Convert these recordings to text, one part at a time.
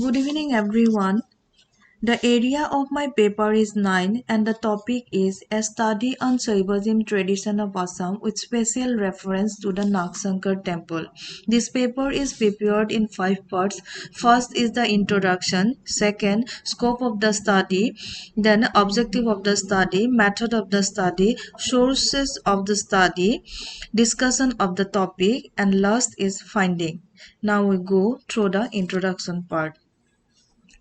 Good evening, everyone. The area of my paper is 9 and the topic is a study on Shaivism tradition of Assam with special reference to the Naksankar temple. This paper is prepared in 5 parts. First is the introduction, second, scope of the study, then objective of the study, method of the study, sources of the study, discussion of the topic, and last is finding. Now we go through the introduction part.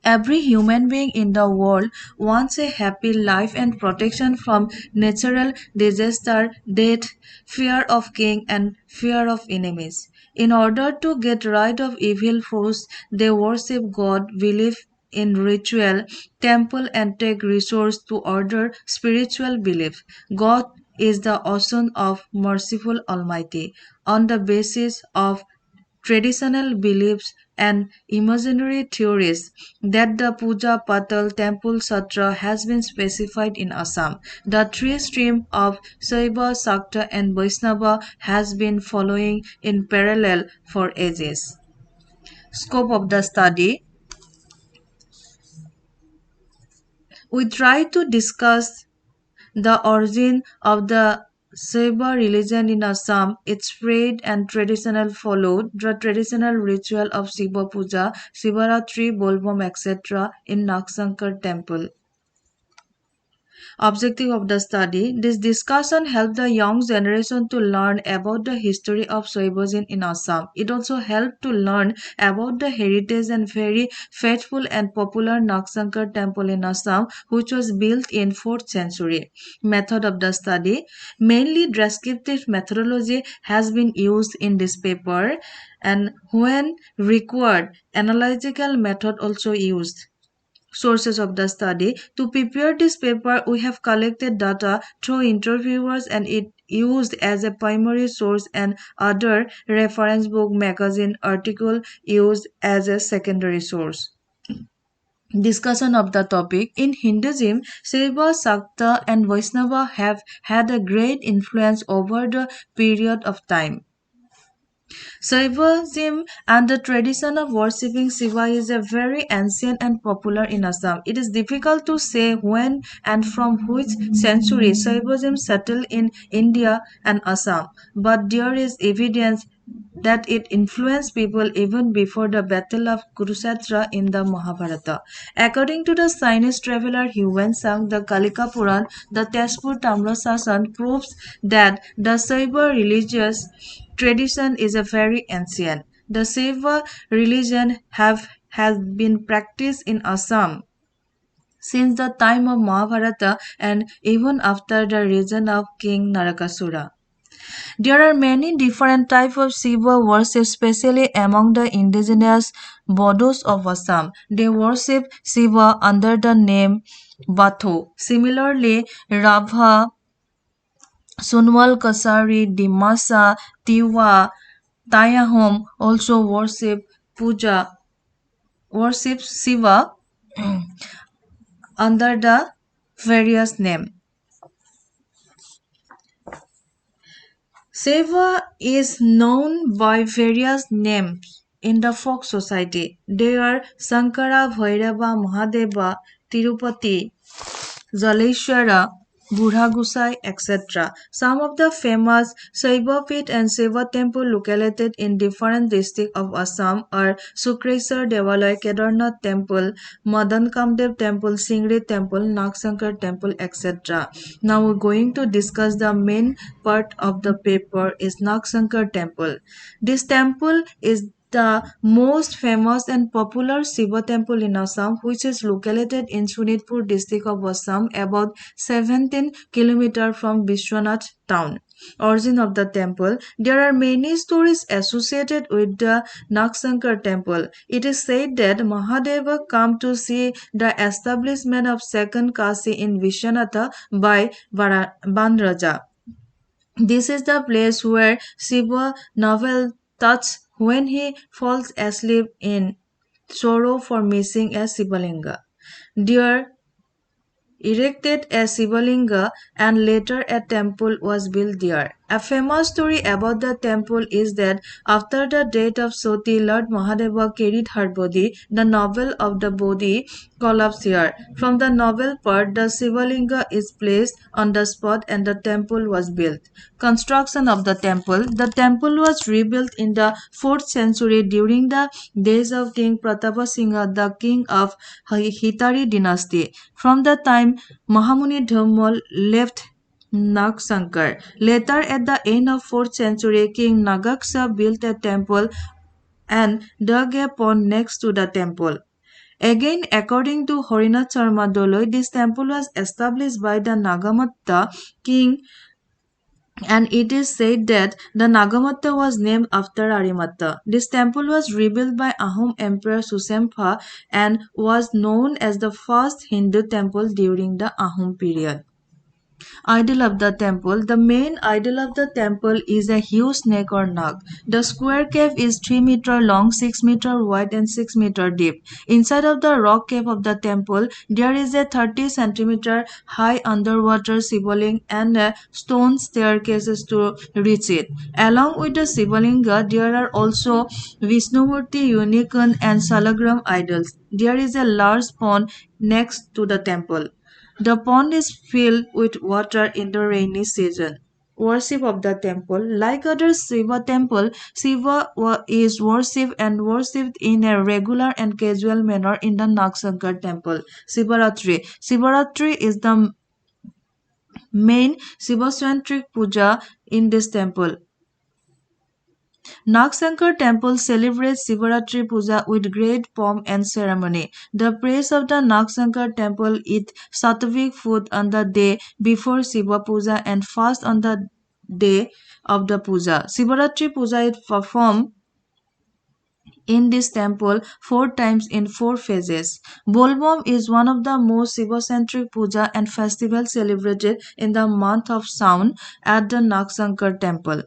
Every human being in the world wants a happy life and protection from natural disaster, death, fear of king, and fear of enemies. In order to get rid of evil force, they worship God, believe in ritual, temple, and take resource to order spiritual belief. God is the ocean of merciful Almighty. On the basis of traditional beliefs and imaginary theories that the Puja Patal temple Satra has been specified in Assam. The three stream of Shaiva, Shakta and Vaishnava has been following in parallel for ages. Scope of the study. We try to discuss the origin of the Shaiva religion in Assam, its spread and traditional followed, the traditional ritual of Shiva Puja, Shivaratri, Bolbom, etc. in Naksankar temple. Objective of the study. This discussion helped the young generation to learn about the history of Shaivism in Assam. It also helped to learn about the heritage and very faithful and popular Naksankar temple in Assam, which was built in 4th century. Method of the study. Mainly descriptive methodology has been used in this paper, and when required, analytical method also used. Sources of the study. To prepare this paper, we have collected data through interviewers and it used as a primary source and other reference book, magazine, article used as a secondary source. Discussion of the topic. In Hinduism, Shaiva, Shakta, and Vaishnava have had a great influence over the period of time. Shaivism and the tradition of worshipping Shiva is a very ancient and popular in Assam. It is difficult to say when and from which century Shaivism settled in India and Assam, but there is evidence that it influenced people even before the battle of Kurukshetra in the Mahabharata. According to the Chinese traveler Huan Sang, the Kalika Puran, the Tezpur Tamrasasan proves that the Shaiva religious tradition is a very ancient. The Shaiva religion has been practiced in Assam since the time of Mahabharata and even after the reign of King Narakasura. There are many different types of Shiva worship, especially among the indigenous Bodos of Assam. They worship Shiva under the name Batho. Similarly, Rabha, Sunwal Kasari, Dimasa, Tiwa, Tayahom also worship Shiva under the various name. Shiva is known by various names in the folk society. They are Sankara, Bhairava, Mahadeva, Tirupati, Jaleshwara, Burhagusai, etc. Some of the famous Shaiva Pit and Shiva temple located in different districts of Assam are Sukreswar Devalaya, Kedarnath temple, Madan Kamdev temple, Singri temple, Naksankar temple, etc. Now we're going to discuss the main part of the paper is Naksankar temple. This temple is the most famous and popular Shiva temple in Assam, which is located in Sunitpur district of Assam, about 17 km from Vishwanath town. Origin of the temple. There are many stories associated with the Naksankar temple. It is said that Mahadeva came to see the establishment of second Kasi in Vishwanatha by Banraja. This is the place where Shiva novel touches when he falls asleep in sorrow for missing a Shivalinga. There erected a Shivalinga and later a temple was built there. A famous story about the temple is that after the death of Soti, Lord Mahadeva carried her body. The novel of the body collapsed here. From the novel part, the Shivalinga is placed on the spot and the temple was built. Construction of the temple. The temple was rebuilt in the 4th century during the days of King Pratapasingha, the king of Hitari dynasty. From the time Mahamuni Dhammal left Nagsankar. Later, at the end of 4th century, King Nagaksa built a temple and dug a pond next to the temple. Again, according to Harinath Sharma Doloi, this temple was established by the Nagamatta king, and it is said that the Nagamatta was named after Arimatta. This temple was rebuilt by Ahom Emperor Susempa and was known as the first Hindu temple during the Ahom period. Idol of the temple. The main idol of the temple is a huge snake or nag. The square cave is 3 meter long, 6 meter wide, and 6 meter deep. Inside of the rock cave of the temple, there is a 30 centimeter high underwater Sivaling and a stone staircases to reach it. Along with the Sivalinga, there are also Vishnumurti, unicorn, and Salagram idols. There is a large pond next to the temple. The pond is filled with water in the rainy season. Worship of the temple. Like other Shiva temple, is worshipped in a regular and casual manner in the Nagsankar temple. Sivaratri. Sivaratri is the main Shiva-centric puja in this temple. Nagsankar temple celebrates Sivaratri Puja with great pomp and ceremony. The priests of the Nagsankar temple eat sattvic food on the day before Shiva Puja and fast on the day of the puja. Sivaratri Puja is performed in this temple 4 times in 4 phases. Bolbom is one of the most Shiva-centric puja and festivals celebrated in the month of Sawan at the Nagsankar temple.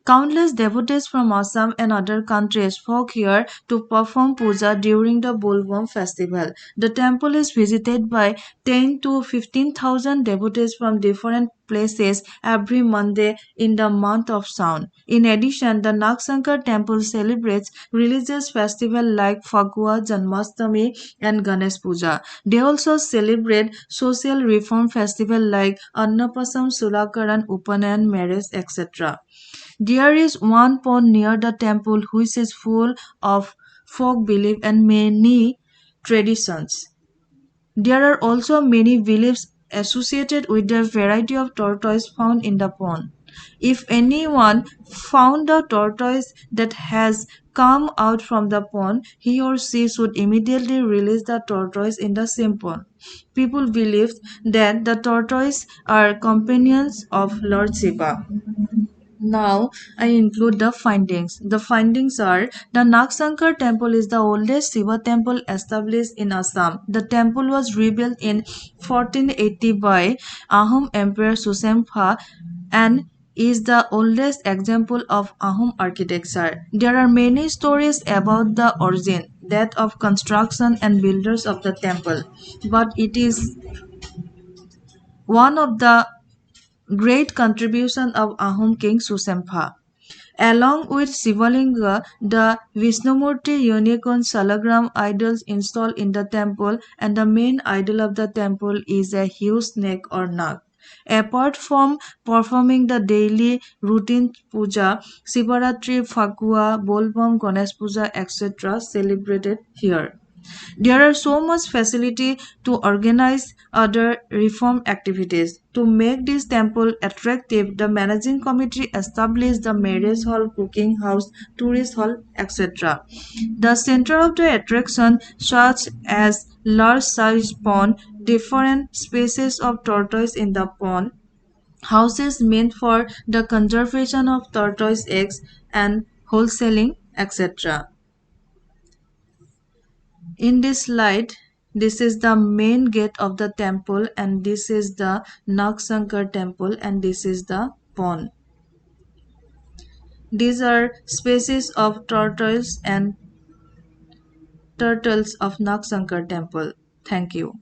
Countless devotees from Assam and other countries flock here to perform puja during the Bolbom festival. The temple is visited by 10 to 15,000 devotees from different places every Monday in the month of Sawan. In addition, the Nagsankar temple celebrates religious festivals like Phagua, Janmashtami, and Ganesh Puja. They also celebrate social reform festivals like Annapasam, Sulakaran, Upanayan, marriage, etc. There is one pond near the temple which is full of folk belief and many traditions. There are also many beliefs associated with the variety of tortoise found in the pond. If anyone found a tortoise that has come out from the pond, he or she should immediately release the tortoise in the same pond. People believe that the tortoise are companions of Lord Shiva. Now I include the findings. The findings are the Nagsankar temple is the oldest Shiva temple established in Assam. The temple was rebuilt in 1480 by Ahom Emperor Susempa and is the oldest example of Ahom architecture. There are many stories about the origin, date of construction and builders of the temple, but it is one of the great contribution of Ahom king Susempa. Along with Shivalinga, the Vishnumurti unicorn salagram idols installed in the temple, and the main idol of the temple is a huge snake or nag. Apart from performing the daily routine puja, Sivaratri, Phagua, Bolbam, Ganesh Puja, etc. celebrated here. There are so much facility to organize other reform activities. To make this temple attractive, the managing committee established the marriage hall, cooking house, tourist hall, etc. The center of the attraction, such as large-sized pond, different species of tortoise in the pond, houses meant for the conservation of tortoise eggs and wholesaling, etc. In this slide, this is the main gate of the temple, and this is the Nagsankar temple, and this is the pond. These are species of turtles of Nagsankar temple. Thank you.